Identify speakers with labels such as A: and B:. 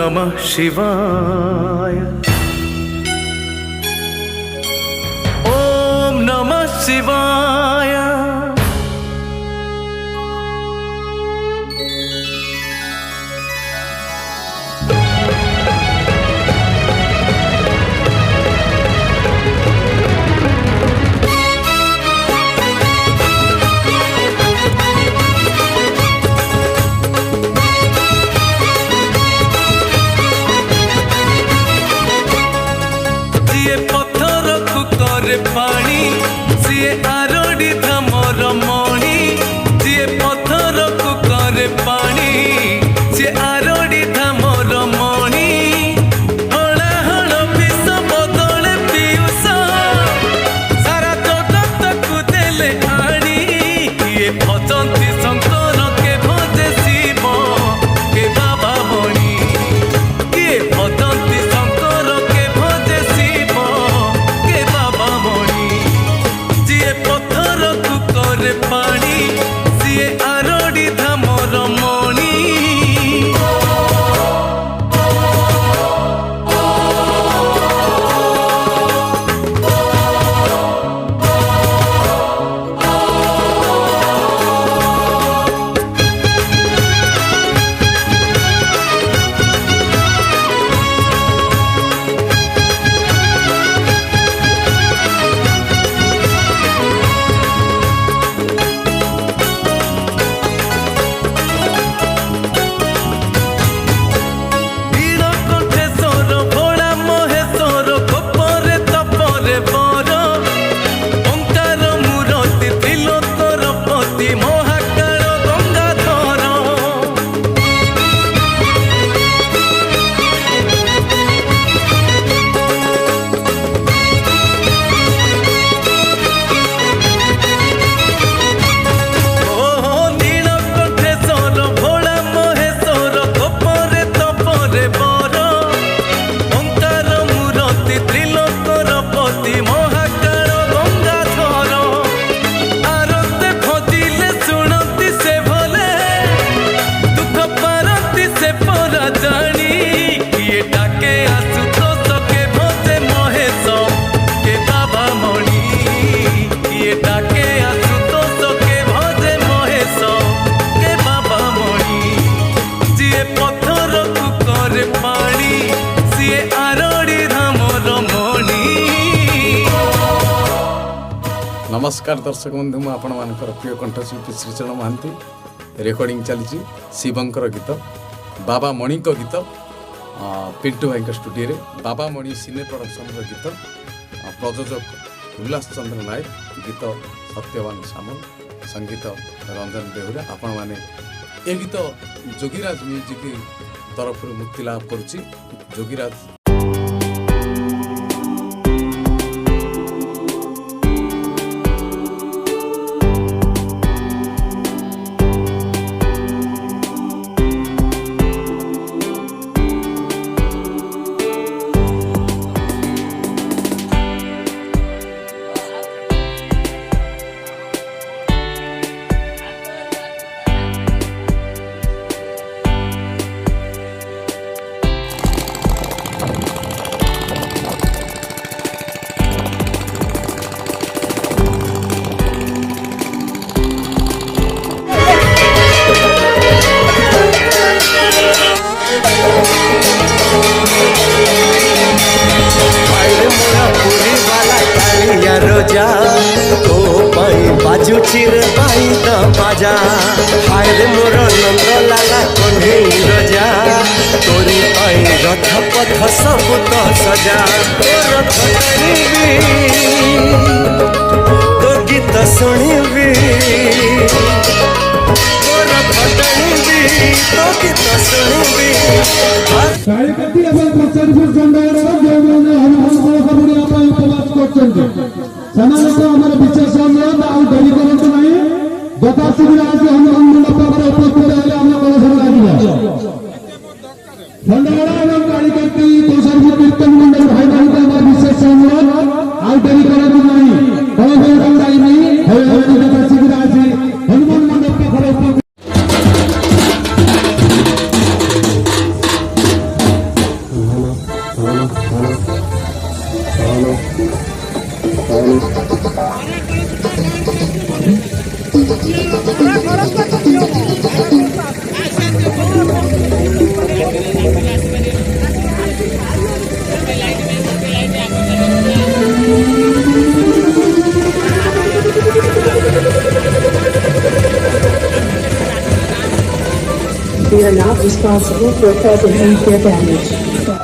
A: नमः शिवाय। ओम नमः शिवाय। पानी सीए आरोड़ी धमर मणि सीए पत्थर को करे पानी सीए आरोड़ी धमर मणि हला हल विष बदले पीयूष सारा जगत को देले आनी किए भजंती शंकर के भजे शिव के बाबा मणि किए भजंती शंकर के भजे शिव के बाबा जिए पत्थर को करे पानी सीए आरोड़ी धामर मणि।
B: नमस्कार दर्शक बंधु मु आपण मानकर प्रिय कंठशिल्पी श्रीचरण महांती रेकर्डिंग चली शिवंकर गीत बाबा मणि गीत पिंटू भाई स्टूडियो रे बाबा मणि सिने प्रोडक्शन गीत प्रयोजक उल्लास चंद्र नायक गीत सत्यवान सामल संगीत रंजन बेहुरा आपण माने ए गीत जोगीराज म्यूजिक तरफ मुक्ति लाभ करुच्ची जोगीराज
C: बाजुची रे बाई द बाजा हाय रे मोर नंद लाला कन्हई रजा तोरी पाई रथ पथ सब तो सजा रथ टाणीबी तो गीत शुणीबी रथ टाणीबी तो गीत शुणीबी
D: We are not responsible for causing any damage.